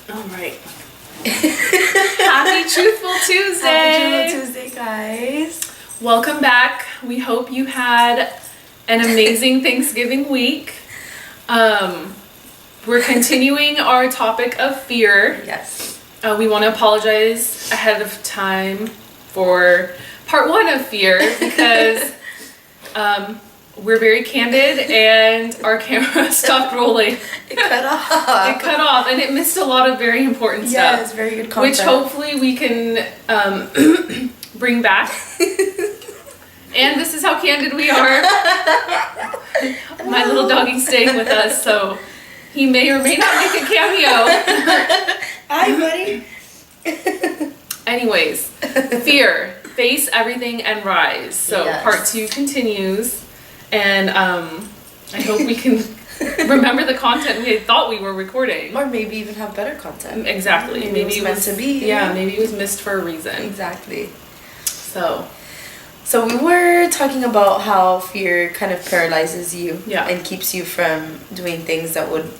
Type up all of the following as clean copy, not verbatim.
All right. Happy Truthful Tuesday. Happy Truthful Tuesday, guys. Welcome back. We hope you had an amazing Thanksgiving week. We're continuing our topic of fear. Yes. We want to apologize ahead of time for part one of fear because we're very candid and our camera stopped rolling. It cut off. It cut off and it missed a lot of very important stuff. Yeah, it's very good content. Which hopefully we can bring back. And this is how candid we are. My little doggy's staying with us, so he may or may not make a cameo. Hi, buddy. Anyways, fear. Face everything and rise. So yes. Part 2 continues. And I hope we can remember the content we thought we were recording. Or maybe even have better content. Exactly. Maybe it was meant to be. Yeah, maybe it was missed for a reason. Exactly. So we were talking about how fear kind of paralyzes you. Yeah. And keeps you from doing things that would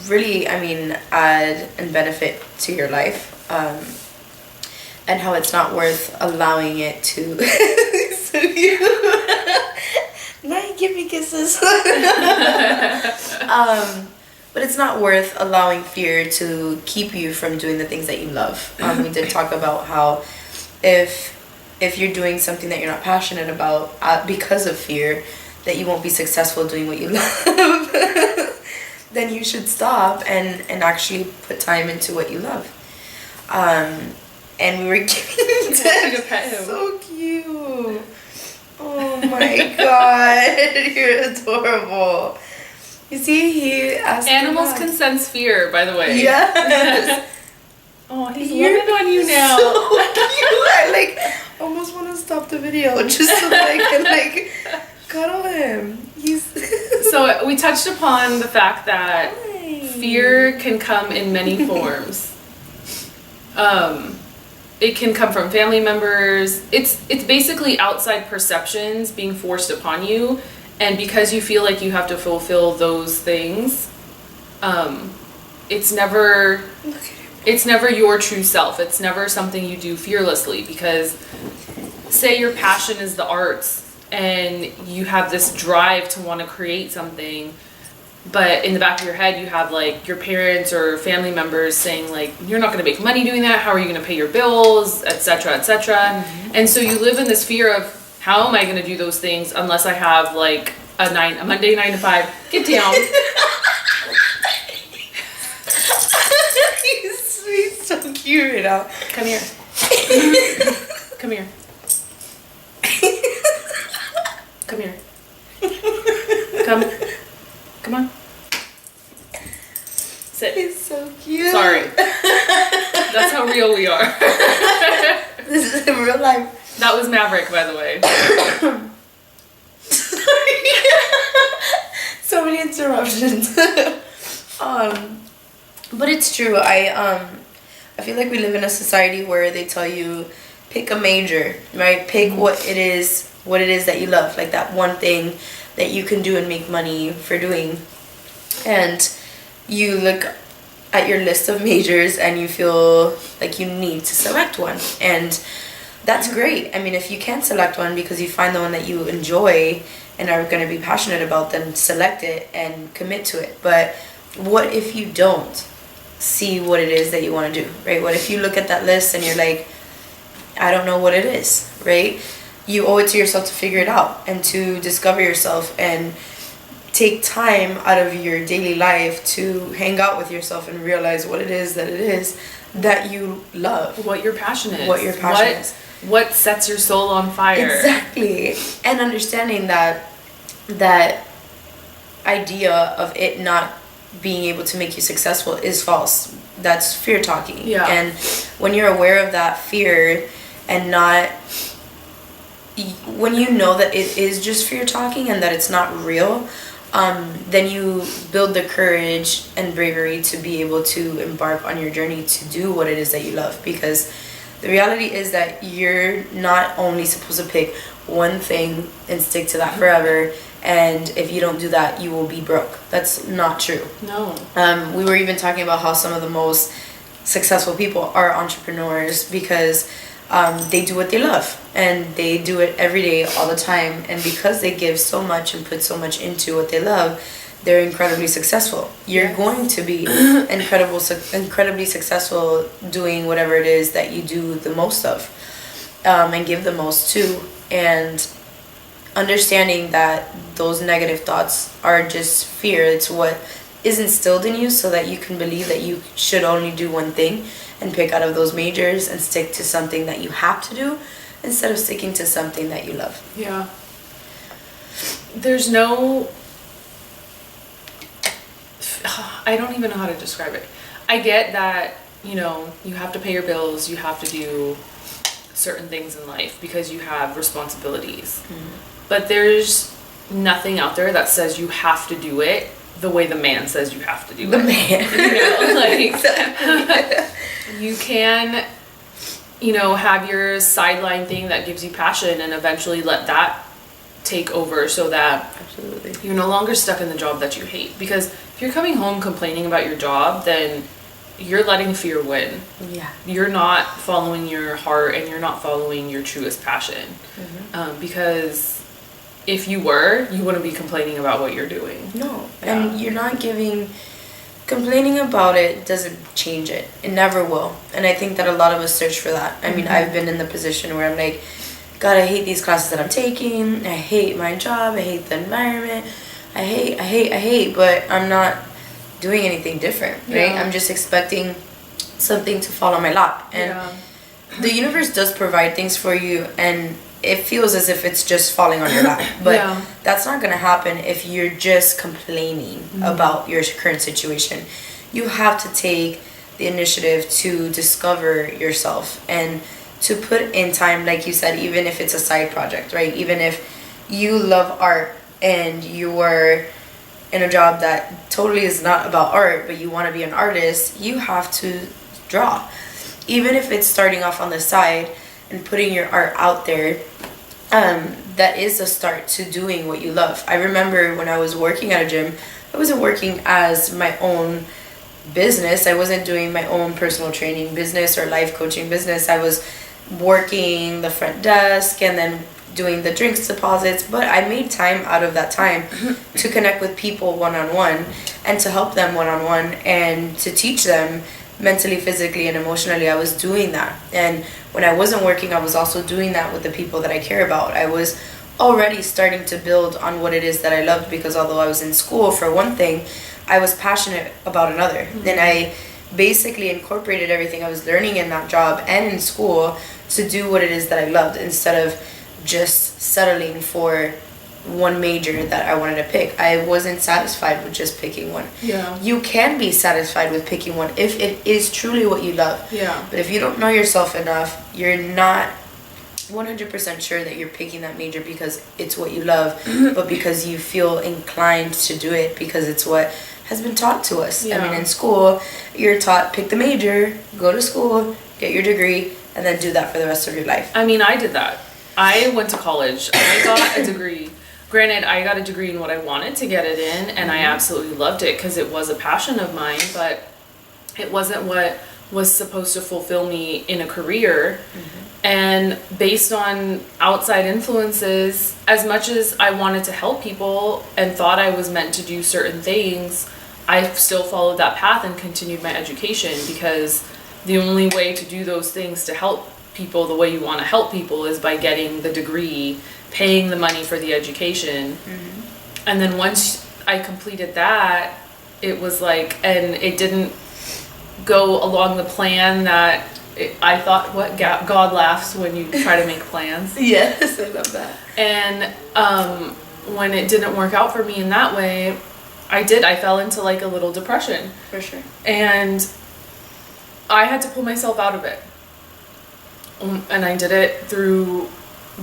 really, add and benefit to your life. And how it's not worth allowing it to... So you... Now you give me kisses. But it's not worth allowing fear to keep you from doing the things that you love. We did talk about how if you're doing something that you're not passionate about because of fear, that you won't be successful doing what you love, then you should stop and actually put time into what you love. And we were giving Dad so cute. Oh my god, you're adorable. You see, he asked animals can sense fear, by the way. Yes. Oh, he's loving on you now. So cute. I almost want to stop the video just so that I can cuddle him. So we touched upon the fact that fear can come in many forms. It can come from family members. It's basically outside perceptions being forced upon you, and because you feel like you have to fulfill those things, it's never your true self. It's never something you do fearlessly, because say your passion is the arts and you have this drive to want to create something, but in the back of your head you have your parents or family members saying you're not going to make money doing that, how are you going to pay your bills, etc., etc. Mm-hmm. And so you live in this fear of, how am I going to do those things unless I have a Monday 9 to 5. Get down. He's so cute right now. Come here. Come here. Come here. Come on. Sit. He's so cute. Sorry. That's how real we are. This is in real life. That was Maverick, by the way. So many interruptions. But it's true. I feel like we live in a society where they tell you, pick a major, right? Pick what it is that you love, that one thing that you can do and make money for doing. And you look at your list of majors and you feel like you need to select one. And that's great. If you can select one because you find the one that you enjoy and are going to be passionate about, then select it and commit to it. But what if you don't see what it is that you want to do, right? What if you look at that list and you're like, I don't know what it is, right? You owe it to yourself to figure it out and to discover yourself and take time out of your daily life to hang out with yourself and realize what it is that you love. What your passion is. What sets your soul on fire. Exactly. And understanding that idea of it not being able to make you successful is false. That's fear talking. Yeah. And when you're aware of that fear and when you know that it is just fear talking and that it's not real, then you build the courage and bravery to be able to embark on your journey to do what it is that you love. Because the reality is that you're not only supposed to pick one thing and stick to that forever, and if you don't do that, you will be broke. That's not true. No. We were even talking about how some of the most successful people are entrepreneurs because they do what they love and they do it every day, all the time. And because they give so much and put so much into what they love, they're incredibly successful. You're going to be incredibly successful doing whatever it is that you do the most of, and give the most to. And understanding that those negative thoughts are just fear. It's what is instilled in you so that you can believe that you should only do one thing and pick out of those majors and stick to something that you have to do instead of sticking to something that you love. Yeah. There's no... I don't even know how to describe it. I get that, you know, you have to pay your bills, you have to do certain things in life because you have responsibilities. Mm-hmm. But there's nothing out there that says you have to do it the way the man says you have to do it. The man. You know, like, you can, you know, have your sideline thing that gives you passion and eventually let that take over so that absolutely you're no longer stuck in the job that you hate. Because if you're coming home complaining about your job, then you're letting fear win. Yeah. You're not following your heart and you're not following your truest passion. Mm-hmm. Because if you were, you wouldn't be complaining about what you're doing. No. Yeah. And you're not giving... Complaining about it doesn't change it. It never will. And I think that a lot of us search for that. I mean, I've been in the position where I'm like, God, I hate these classes that I'm taking. I hate my job. I hate the environment. I hate. But I'm not doing anything different, right? Yeah. I'm just expecting something to fall on my lap. And the universe does provide things for you, and it feels as if it's just falling on your lap. But that's not going to happen if you're just complaining about your current situation. You have to take the initiative to discover yourself and to put in time, like you said, even if it's a side project, right? Even if you love art and you are in a job that totally is not about art, but you want to be an artist, you have to draw. Even if it's starting off on the side and putting your art out there, that is a start to doing what you love. I remember when I was working at a gym, I wasn't working as my own business. I wasn't doing my own personal training business or life coaching business. I was working the front desk and then doing the drinks deposits, but I made time out of that time to connect with people one-on-one and to help them one-on-one and to teach them mentally, physically, and emotionally. I was doing that. And when I wasn't working, I was also doing that with the people that I care about. I was already starting to build on what it is that I loved, because although I was in school for one thing, I was passionate about another. And I basically incorporated everything I was learning in that job and in school to do what it is that I loved, instead of just settling for one major that I wanted to pick. I wasn't satisfied with just picking one. Yeah. You can be satisfied with picking one if it is truly what you love. Yeah. But if you don't know yourself enough, you're not 100% sure that you're picking that major because it's what you love, but because you feel inclined to do it because it's what has been taught to us. Yeah. I mean, in school, you're taught pick the major, go to school, get your degree, and then do that for the rest of your life. I mean, I did that. I went to college. I got a degree. Granted, I got a degree in what I wanted to get it in, and I absolutely loved it because it was a passion of mine, but it wasn't what was supposed to fulfill me in a career. And based on outside influences, as much as I wanted to help people and thought I was meant to do certain things, I still followed that path and continued my education, because the only way to do those things to help people the way you want to help people is by getting the degree, paying the money for the education. And then once I completed that, it was like, and it didn't go along the plan that I thought. What God laughs when you try to make plans. Yes, I love that. And when it didn't work out for me in that way, I fell into like a little depression. For sure. And I had to pull myself out of it. And I did it through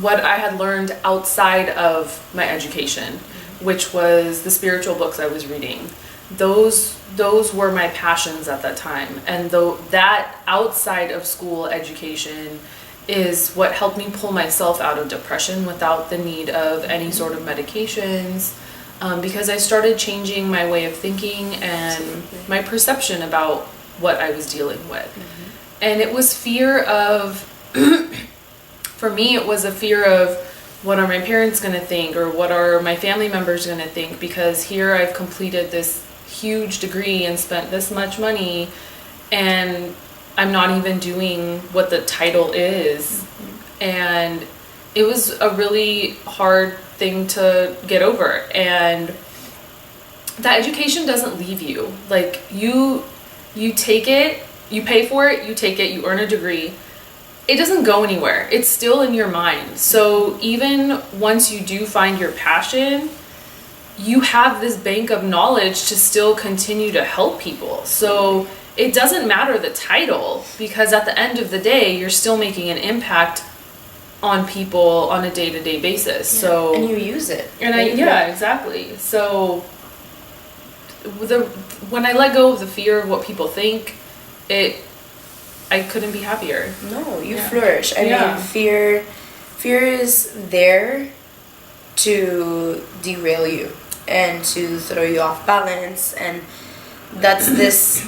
what I had learned outside of my education, which was the spiritual books I was reading. Those were my passions at that time. And that outside of school education is what helped me pull myself out of depression without the need of any sort of medications, because I started changing my way of thinking and my perception about what I was dealing with. And it was fear of, for me, it was a fear of, what are my parents going to think, or what are my family members going to think, because here I've completed this huge degree and spent this much money, and I'm not even doing what the title is. And it was a really hard thing to get over. And that education doesn't leave you. Like, you take it, you pay for it, you take it, you earn a degree. It doesn't go anywhere. It's still in your mind. So even once you do find your passion, you have this bank of knowledge to still continue to help people. So it doesn't matter the title, because at the end of the day, you're still making an impact on people on a day-to-day basis. Yeah. So, and you use it. And exactly. So when I let go of the fear of what people think, I couldn't be happier. No, you flourish. I mean, fear is there to derail you and to throw you off balance, and that's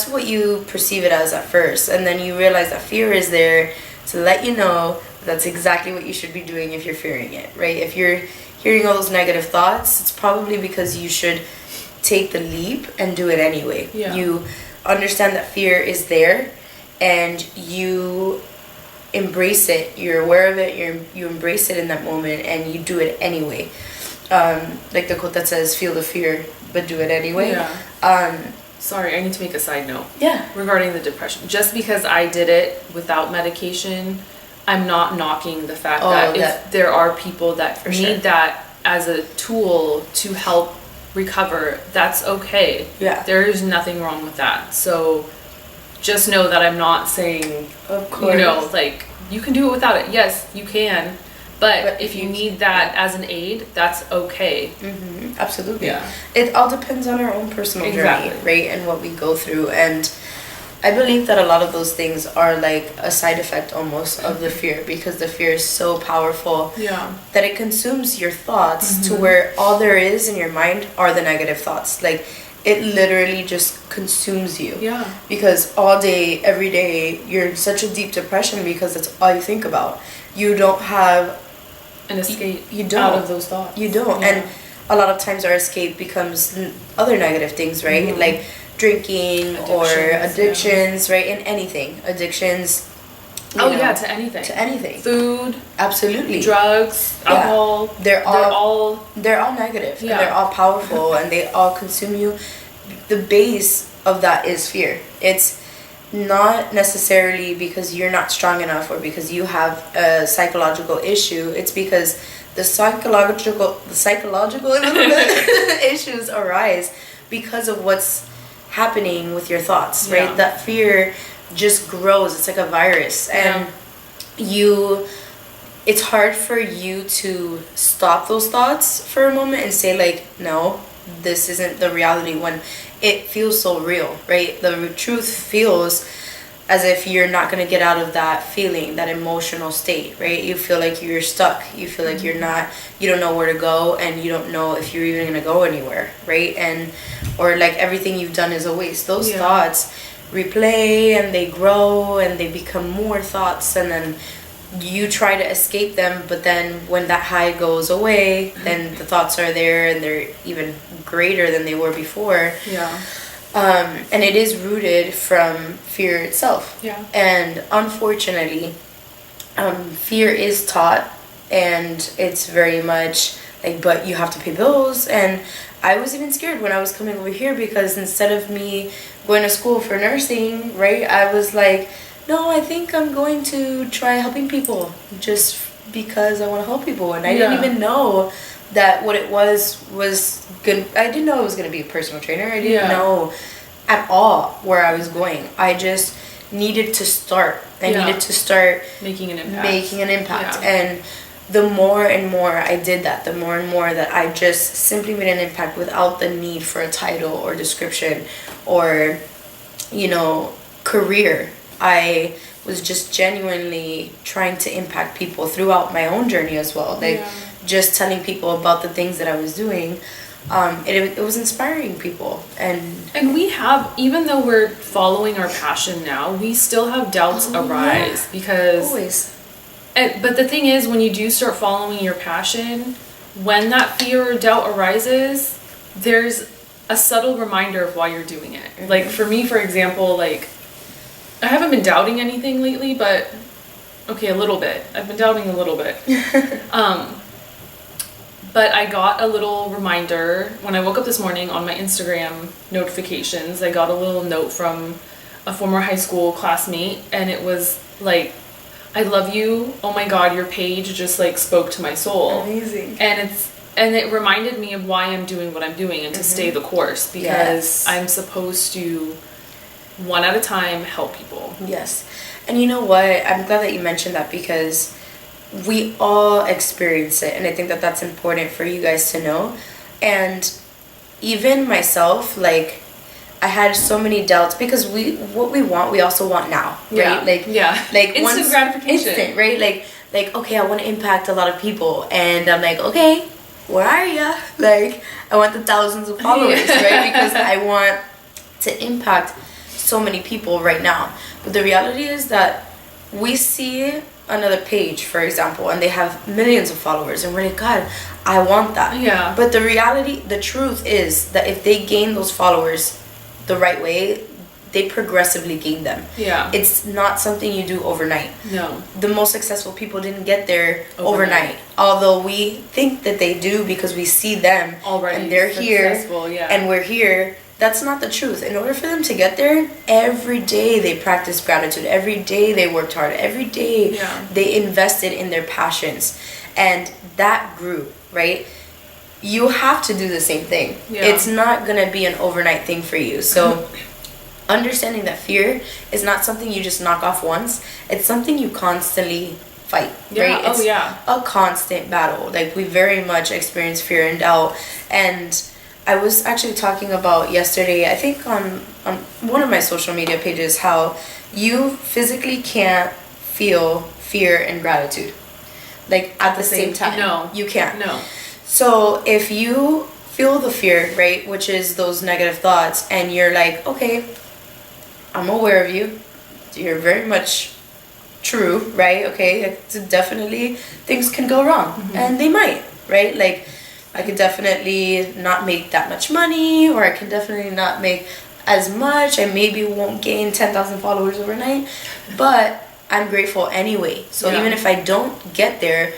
what you perceive it as at first, and then you realize that fear is there to let you know that's exactly what you should be doing if you're fearing it, right? If you're hearing all those negative thoughts, it's probably because you should take the leap and do it anyway. Yeah. You understand that fear is there, and you embrace it. You're aware of it. You embrace it in that moment, and you do it anyway. Like the quote that says, "Feel the fear, but do it anyway." Yeah. Sorry, I need to make a side note. Yeah. Regarding the depression, just because I did it without medication, I'm not knocking the fact that if there are people that need that as a tool to help recover, that's okay. Yeah. There is nothing wrong with that. So just know that I'm not saying, of course, like, you can do it without it. Yes, you can. But if you need that as an aid, that's okay. Mm-hmm. Absolutely. Yeah. It all depends on our own personal journey, right? And what we go through. And I believe that a lot of those things are like a side effect almost of the fear, because the fear is so powerful that it consumes your thoughts to where all there is in your mind are the negative thoughts. Like, it literally just consumes you. Yeah. Because all day, every day, you're in such a deep depression because that's all you think about. You don't have an escape out of those thoughts. You don't. Yeah. And a lot of times our escape becomes other negative things, right? Mm-hmm. Like drinking or addictions, right? In anything. Addictions. To anything. To anything. Food. Absolutely. Drugs, alcohol. They're all negative. Yeah. And they're all powerful and they all consume you. The base of that is fear. It's not necessarily because you're not strong enough or because you have a psychological issue. It's because the psychological issues arise because of what's happening with your thoughts, right? Yeah. That fear just grows. It's like a virus. And it's hard for you to stop those thoughts for a moment and say, like, no, this isn't the reality, when it feels so real, right? The truth feels as if you're not going to get out of that feeling, that emotional state, right? You feel like you're stuck. You feel like you don't know where to go, and you don't know if you're even going to go anywhere, right? Or like everything you've done is a waste. Those thoughts replay and they grow and they become more thoughts, and then you try to escape them, but then when that high goes away, then the thoughts are there and they're even greater than they were before. Yeah. And it is rooted from fear itself. Yeah. And unfortunately, fear is taught, and it's very much like, but you have to pay bills. And I was even scared when I was coming over here, because instead of me going to school for nursing, right, I was like, no, I think I'm going to try helping people just because I want to help people. And I didn't even know that what it was good. I didn't know it was going to be a personal trainer. I didn't know at all where I was going. I just needed to start. I needed to start making an impact. Yeah. And the more and more I did that, the more and more that I just simply made an impact without the need for a title or description or, career. I was just genuinely trying to impact people throughout my own journey as well. Like just telling people about the things that I was doing. it was inspiring people. And we have, even though we're following our passion now, we still have doubts arise because always. But the thing is, when you do start following your passion, when that fear or doubt arises, there's a subtle reminder of why you're doing it. Mm-hmm. Like for me, for example, like I haven't been doubting anything lately, but okay, a little bit. I've been doubting a little bit. But I got a little reminder when I woke up this morning on my Instagram notifications. I got a little note from a former high school classmate, and it was like, I love you. Oh my God, your page just like spoke to my soul. Amazing. And it reminded me of why I'm doing what I'm doing and to stay the course, because I'm supposed to, one at a time, help people. Yes. And you know what? I'm glad that you mentioned that, because we all experience it, and I think that that's important for you guys to know. And even myself, like, I had so many doubts because what we want, we also want now, right? Like instant gratification, instant, right? Like okay, I want to impact a lot of people, and I'm like, okay, where are ya? Like, I want the thousands of followers, right? Because I want to impact so many people right now. But the reality is that we see another page, for example, and they have millions of followers, and we're like, God, I want that. Yeah. But the truth is that if they gain those followers the right way, they progressively gain them. Yeah. It's not something you do overnight. No. The most successful people didn't get there overnight. Although we think that they do because we see them already and they're here and we're here. That's not the truth. In order for them to get there, every day they practiced gratitude. Every day they worked hard. Every day they invested in their passions. And that grew, right? You have to do the same thing. Yeah. It's not going to be an overnight thing for you. So understanding that fear is not something you just knock off once. It's something you constantly fight, right? It's a constant battle. Like, we very much experience fear and doubt. And I was actually talking about yesterday, I think on one of my social media pages, how you physically can't feel fear and gratitude, like, at the same time. No. You can't. No. So if you feel the fear, right, which is those negative thoughts, and you're like, okay, I'm aware of you, you're very much true, right? Okay, it's definitely things can go wrong, and they might, right? Like, I could definitely not make that much money, or I can definitely not make as much. I maybe won't gain 10,000 followers overnight, but I'm grateful anyway. So even if I don't get there,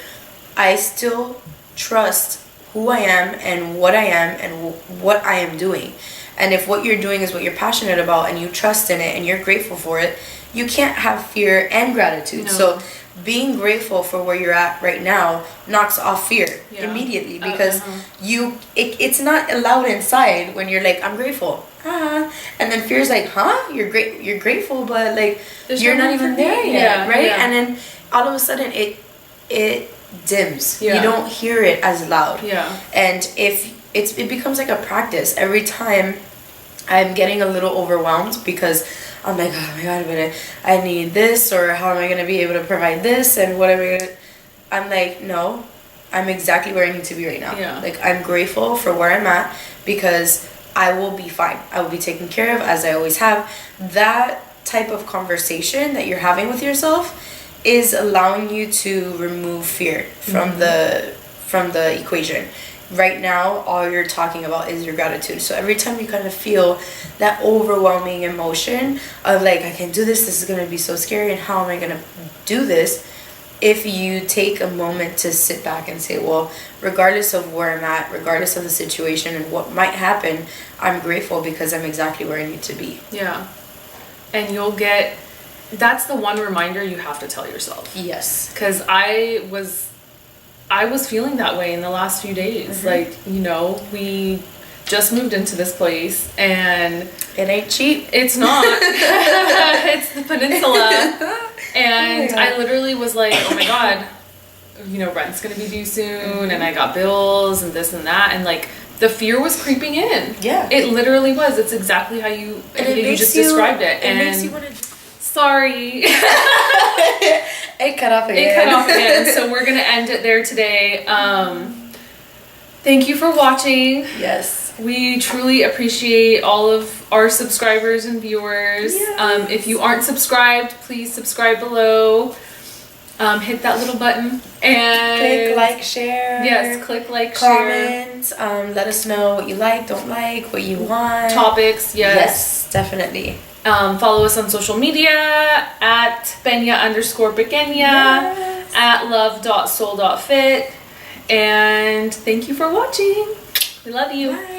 I still trust who I am and what I am doing. And if what you're doing is what you're passionate about, and you trust in it and you're grateful for it, you can't have fear and gratitude. No. So being grateful for where you're at right now knocks off fear immediately, because it's not allowed inside when you're like, I'm grateful. And then fear's like, you're grateful, but like, you're not even there yet, right? And then all of a sudden it dims. You don't hear it as loud. And if it becomes like a practice. Every time I'm getting a little overwhelmed because I'm like, oh my God, but I need this, or how am I going to be able to provide this, and what am I going to... I'm like, no, I'm exactly where I need to be right now. Like, I'm grateful for where I'm at, because I will be fine. I will be taken care of, as I always have. That type of conversation that you're having with yourself is allowing you to remove fear from the equation. Right now, all you're talking about is your gratitude. So every time you kind of feel that overwhelming emotion of like, I can't do this is going to be so scary, and how am I going to do this? If you take a moment to sit back and say, well, regardless of where I'm at, regardless of the situation and what might happen, I'm grateful because I'm exactly where I need to be. Yeah. And that's the one reminder you have to tell yourself. Yes. Because I was feeling that way in the last few days. Like, we just moved into this place, and it ain't cheap. It's not. It's the peninsula. And I literally was like, oh my God, rent's gonna be due soon, and I got bills and this and that, and like, the fear was creeping in. Yeah. It literally was. It's exactly how you just described it. It makes you want to... Sorry. It cut off again. So we're going to end it there today. Thank you for watching. Yes. We truly appreciate all of our subscribers and viewers. Yes. If you aren't subscribed, please subscribe below. Hit that little button and click like, share. Yes, click like, share. Comment. Let us know what you like, don't like, what you want. Topics, yes. Yes, definitely. Follow us on social media at Pena_Pequeña, Yes. at love.soul.fit. And thank you for watching. We love you. Bye.